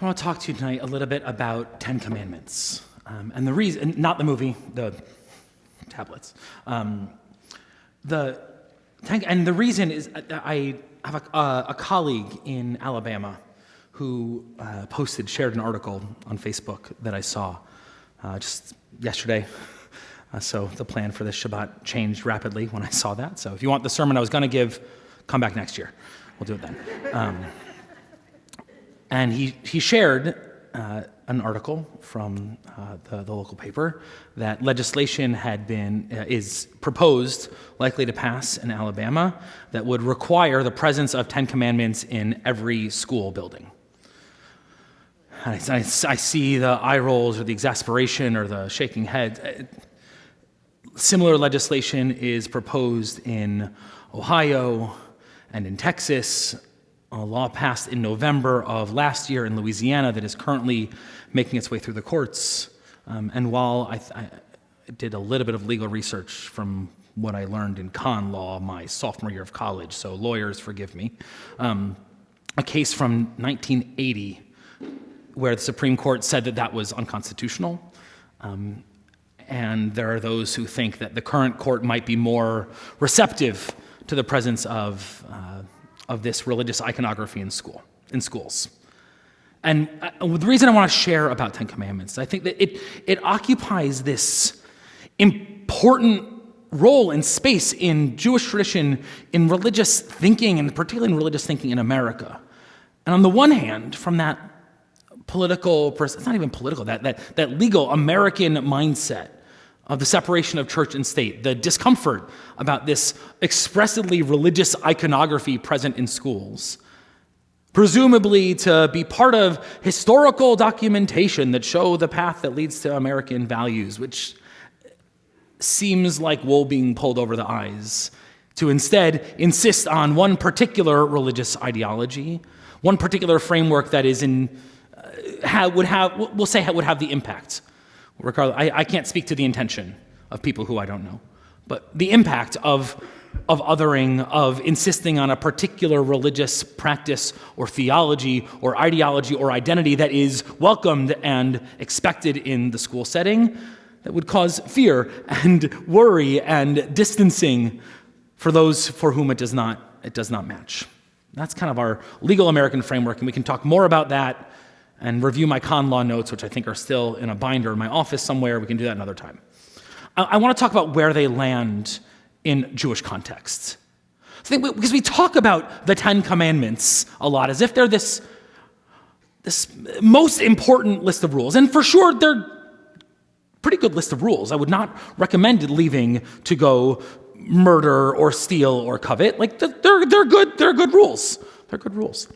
I want to talk to you tonight a little bit about 10 Commandments. And the reason, not the movie, the tablets. And the reason is I have a colleague in Alabama who shared an article on Facebook that I saw just yesterday. So the plan for this Shabbat changed rapidly when I saw that. So if you want the sermon I was going to give, come back next year. We'll do it then. And he shared an article from the local paper that legislation is proposed, likely to pass in Alabama, that would require the presence of 10 Commandments in every school building. I see the eye rolls or the exasperation or the shaking head. Similar legislation is proposed in Ohio and in Texas. A law passed in November of last year in Louisiana that is currently making its way through the courts. And while I did a little bit of legal research from what I learned in con law my sophomore year of college, so lawyers forgive me, a case from 1980 where the Supreme Court said that was unconstitutional. And there are those who think that the current court might be more receptive to the presence of this religious iconography in schools. And the reason I want to share about 10 Commandments, I think that it occupies this important role and space in Jewish tradition, in religious thinking, and particularly in religious thinking in America. And on the one hand, from that it's not even political, that legal American mindset of the separation of church and state, the discomfort about this expressively religious iconography present in schools, presumably to be part of historical documentation that show the path that leads to American values, which seems like wool being pulled over the eyes, to instead insist on one particular religious ideology, one particular framework that is would have the impact. Regardless, I can't speak to the intention of people who I don't know, but the impact of othering, of insisting on a particular religious practice or theology or ideology or identity that is welcomed and expected in the school setting, that would cause fear and worry and distancing for those for whom it does not match. That's kind of our legal American framework, and we can talk more about that and review my con law notes, which I think are still in a binder in my office somewhere. We can do that another time. I want to talk about where they land in Jewish contexts. Because we talk about the 10 Commandments a lot as if they're this most important list of rules. And for sure, they're a pretty good list of rules. I would not recommend leaving to go murder or steal or covet. Like, they're good rules. They're good rules.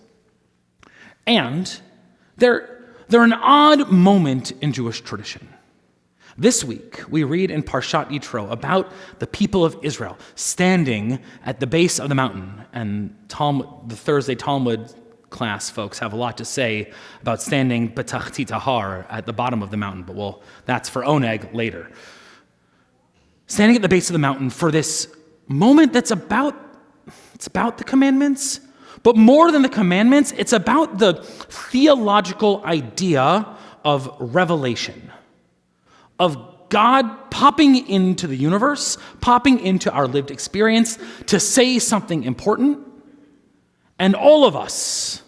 And they're an odd moment in Jewish tradition. This week, we read in Parshat Yitro about the people of Israel standing at the base of the mountain. And the Thursday Talmud class folks have a lot to say about standing b'tachtit har at the bottom of the mountain, but that's for Oneg later. Standing at the base of the mountain for this moment that's about the commandments. But more than the commandments, it's about the theological idea of revelation, of God popping into the universe, popping into our lived experience to say something important, and all of us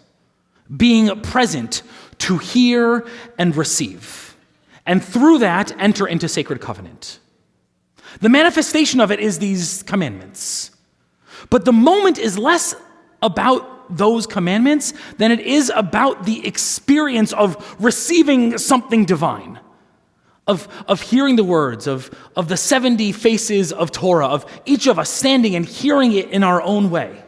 being present to hear and receive, and through that, enter into sacred covenant. The manifestation of it is these commandments. But the moment is less about those commandments than it is about the experience of receiving something divine, of hearing the words, of the 70 faces of Torah, of each of us standing and hearing it in our own way,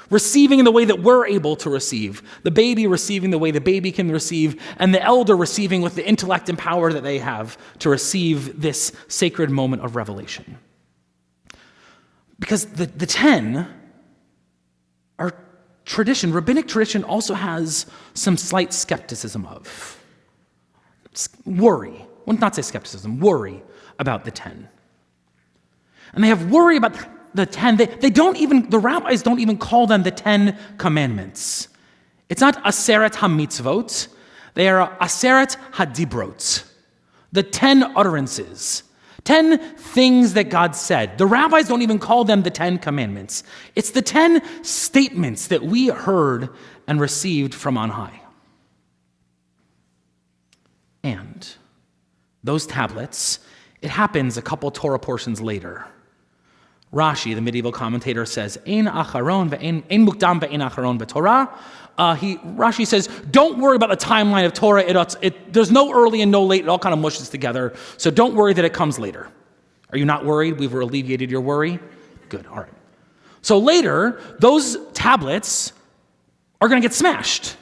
receiving in the way that we're able to receive, the baby receiving the way the baby can receive, and the elder receiving with the intellect and power that they have to receive this sacred moment of revelation. Because the 10 are tradition, rabbinic tradition also has some slight skepticism of. Worry. Well, not say skepticism, worry about the 10. And they have worry about the 10. The rabbis don't even call them the 10 Commandments. It's not Aseret HaMitzvot. They are Aseret Hadibrot, the 10 utterances, 10 things that God said. The rabbis don't even call them the 10 commandments. It's the 10 statements that we heard and received from on high. And those tablets, it happens a couple Torah portions later. Rashi, the medieval commentator, says, Ein acharon ve'ein mukdam ve'ein acharon b'Torah. Rashi says, don't worry about the timeline of Torah. There's no early and no late. It all kind of mushes together. So don't worry that it comes later. Are you not worried? We've alleviated your worry? Good, all right. So later, those tablets are going to get smashed,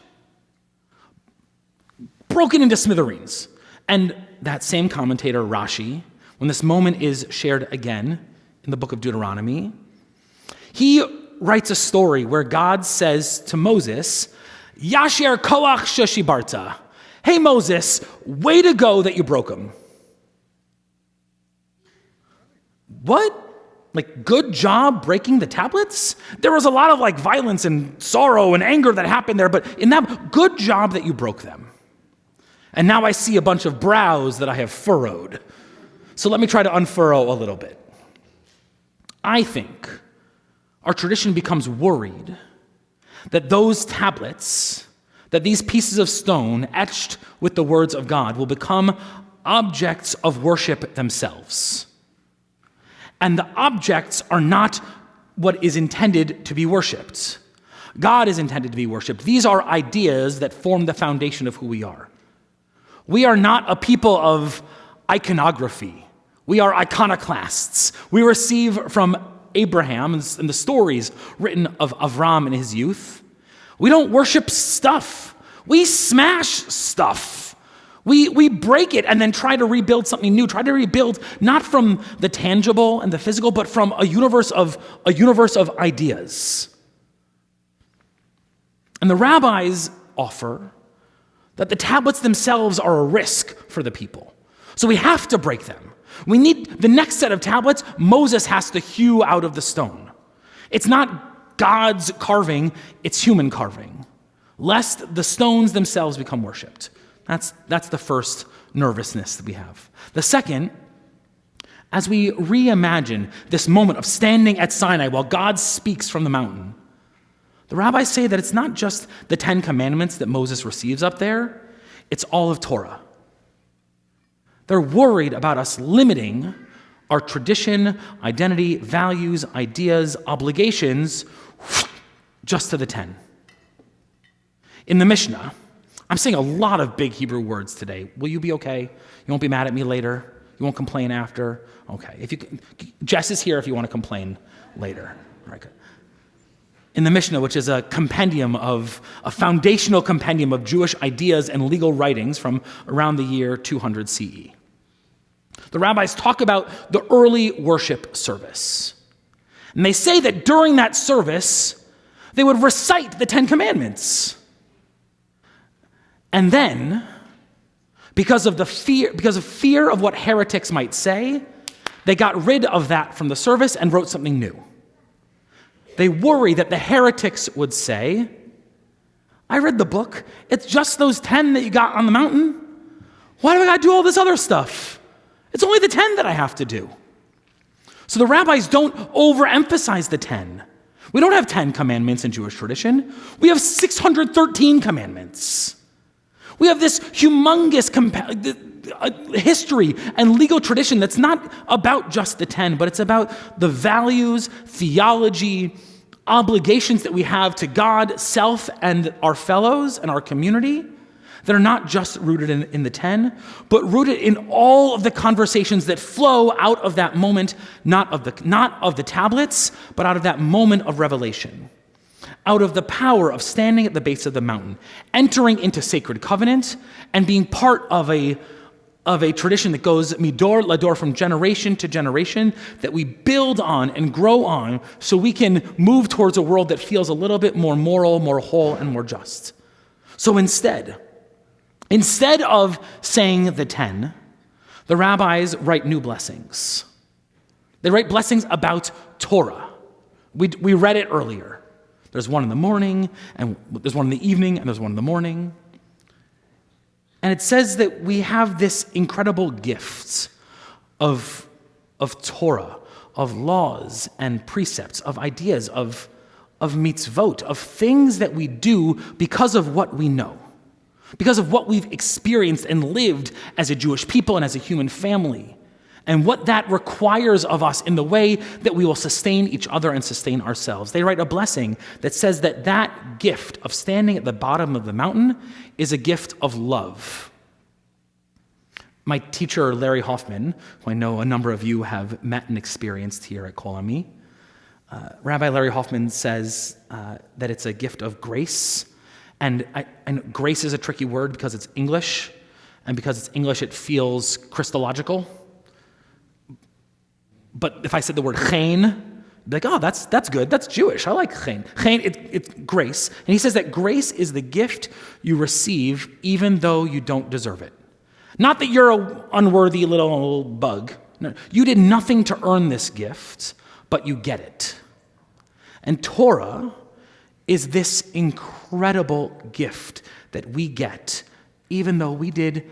broken into smithereens. And that same commentator, Rashi, when this moment is shared again in the book of Deuteronomy, he writes a story where God says to Moses, Yasher koach sheshibarta. Hey, Moses, way to go that you broke them. What? Like, good job breaking the tablets? There was a lot of violence and sorrow and anger that happened there, but in that, good job that you broke them. And now I see a bunch of brows that I have furrowed. So let me try to unfurrow a little bit. I think our tradition becomes worried that those tablets, that these pieces of stone etched with the words of God will become objects of worship themselves. And the objects are not what is intended to be worshipped. God is intended to be worshipped. These are ideas that form the foundation of who we are. We are not a people of iconography. We are iconoclasts. We receive from Abraham and the stories written of Avram in his youth. We don't worship stuff. We smash stuff. We break it and then try to rebuild something new. Try to rebuild not from the tangible and the physical, but from a universe of ideas. And the rabbis offer that the tablets themselves are a risk for the people. So we have to break them. We need the next set of tablets, Moses has to hew out of the stone. It's not God's carving, it's human carving, lest the stones themselves become worshipped. That's the first nervousness that we have. The second, as we reimagine this moment of standing at Sinai while God speaks from the mountain, the rabbis say that it's not just the 10 commandments that Moses receives up there, it's all of Torah. They're worried about us limiting our tradition, identity, values, ideas, obligations just to the 10. In the Mishnah, I'm saying a lot of big Hebrew words today. Will you be okay? You won't be mad at me later? You won't complain after? Okay. Jess is here if you want to complain later. All right, good. In the Mishnah, which is a foundational compendium of Jewish ideas and legal writings from around the year 200 CE. The rabbis talk about the early worship service. And they say that during that service, they would recite the 10 commandments. And then, because of fear of what heretics might say, they got rid of that from the service and wrote something new. They worry that the heretics would say, I read the book. It's just those 10 that you got on the mountain. Why do I got to do all this other stuff? It's only the 10 that I have to do. So the rabbis don't overemphasize the 10. We don't have 10 commandments in Jewish tradition. We have 613 commandments. We have this humongous history and legal tradition that's not about just the 10, but it's about the values, theology, obligations that we have to God, self, and our fellows and our community that are not just rooted in the 10, but rooted in all of the conversations that flow out of that moment, not of the tablets, but out of that moment of revelation, out of the power of standing at the base of the mountain, entering into sacred covenant, and being part of a tradition that goes midor lador, from generation to generation, that we build on and grow on so we can move towards a world that feels a little bit more moral, more whole, and more just. So instead of saying the 10, the rabbis write new blessings. They write blessings about Torah. We read it earlier. There's one in the morning, and there's one in the evening, and there's one in the morning. And it says that we have this incredible gift of Torah, of laws and precepts, of ideas, of mitzvot, of things that we do because of what we know, because of what we've experienced and lived as a Jewish people and as a human family, and what that requires of us in the way that we will sustain each other and sustain ourselves. They write a blessing that says that that gift of standing at the bottom of the mountain is a gift of love. My teacher, Larry Hoffman, who I know a number of you have met and experienced here at Kol Ami, Rabbi Larry Hoffman says that it's a gift of grace. And grace is a tricky word because it's English, and because it's English, it feels Christological. But if I said the word chen, you'd be like, oh, that's good. That's Jewish. I like chen. Chen, it's grace. And he says that grace is the gift you receive even though you don't deserve it. Not that you're an unworthy little bug. No, you did nothing to earn this gift, but you get it. And Torah is this incredible gift that we get even though we did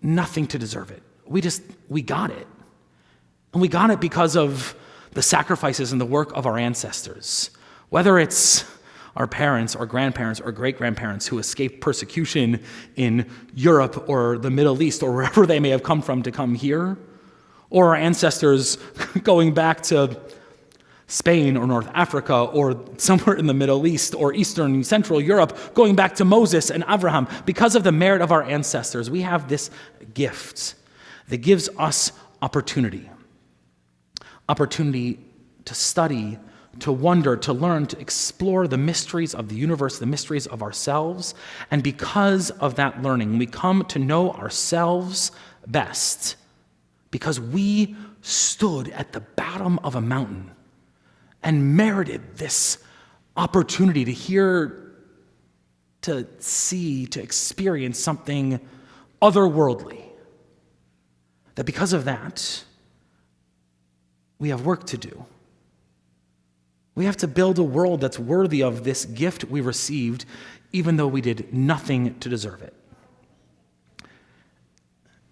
nothing to deserve it. We got it. And we got it because of the sacrifices and the work of our ancestors. Whether it's our parents or grandparents or great-grandparents who escaped persecution in Europe or the Middle East or wherever they may have come from to come here, or our ancestors going back to Spain or North Africa or somewhere in the Middle East or Eastern and Central Europe, going back to Moses and Abraham. Because of the merit of our ancestors, we have this gift that gives us opportunity to study, to wonder, to learn, to explore the mysteries of the universe, the mysteries of ourselves. And because of that learning, we come to know ourselves best because we stood at the bottom of a mountain and merited this opportunity to hear, to see, to experience something otherworldly. That because of that, we have work to do. We have to build a world that's worthy of this gift we received, even though we did nothing to deserve it.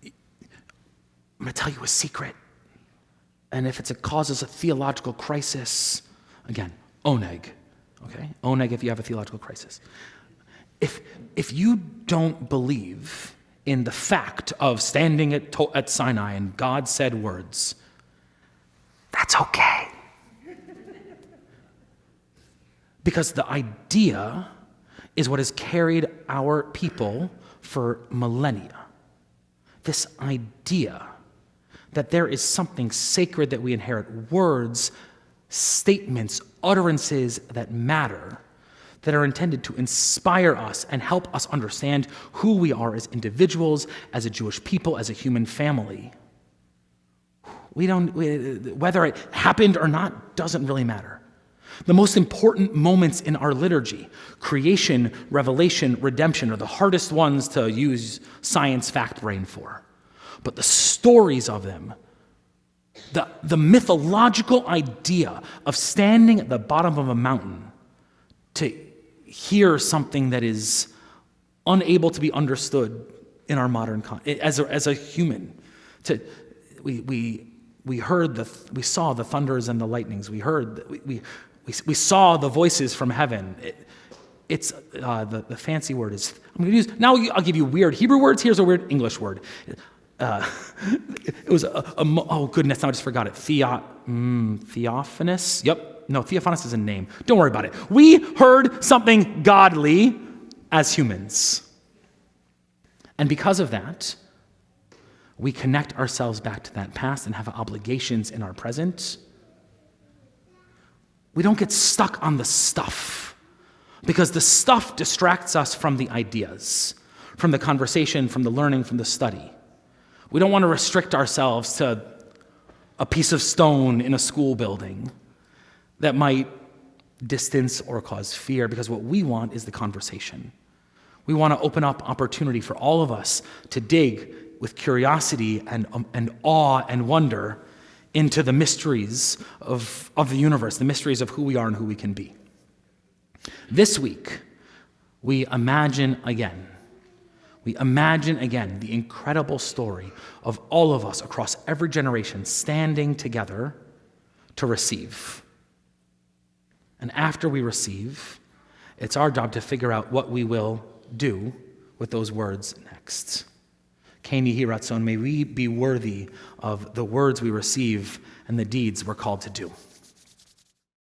I'm going to tell you a secret. And if it causes a theological crisis, again, oneg, okay? Oneg if you have a theological crisis. If you don't believe in the fact of standing at Sinai and God said words, that's okay. Because the idea is what has carried our people for millennia. This idea that there is something sacred that we inherit, words, statements, utterances that matter, that are intended to inspire us and help us understand who we are as individuals, as a Jewish people, as a human family. Whether it happened or not doesn't really matter. The most important moments in our liturgy, creation, revelation, redemption, are the hardest ones to use science fact brain for. But the stories of them, the mythological idea of standing at the bottom of a mountain to hear something that is unable to be understood in our modern as a human. We saw the thunders and the lightnings. We saw the voices from heaven. It's the fancy word is, I'm going to use, now I'll give you weird Hebrew words. Here's a weird English word. It was oh goodness, now I just forgot it. Theophanous? Yep. No, Theophanous is a name. Don't worry about it. We heard something godly as humans. And because of that, we connect ourselves back to that past and have obligations in our present. We don't get stuck on the stuff because the stuff distracts us from the ideas, from the conversation, from the learning, from the study. We don't want to restrict ourselves to a piece of stone in a school building that might distance or cause fear, because what we want is the conversation. We want to open up opportunity for all of us to dig with curiosity and awe and wonder into the mysteries of the universe, the mysteries of who we are and who we can be. This week, we imagine again. we imagine again the incredible story of all of us across every generation standing together to receive. And after we receive, it's our job to figure out what we will do with those words next. Ken Yehi Ratzon, may we be worthy of the words we receive and the deeds we're called to do.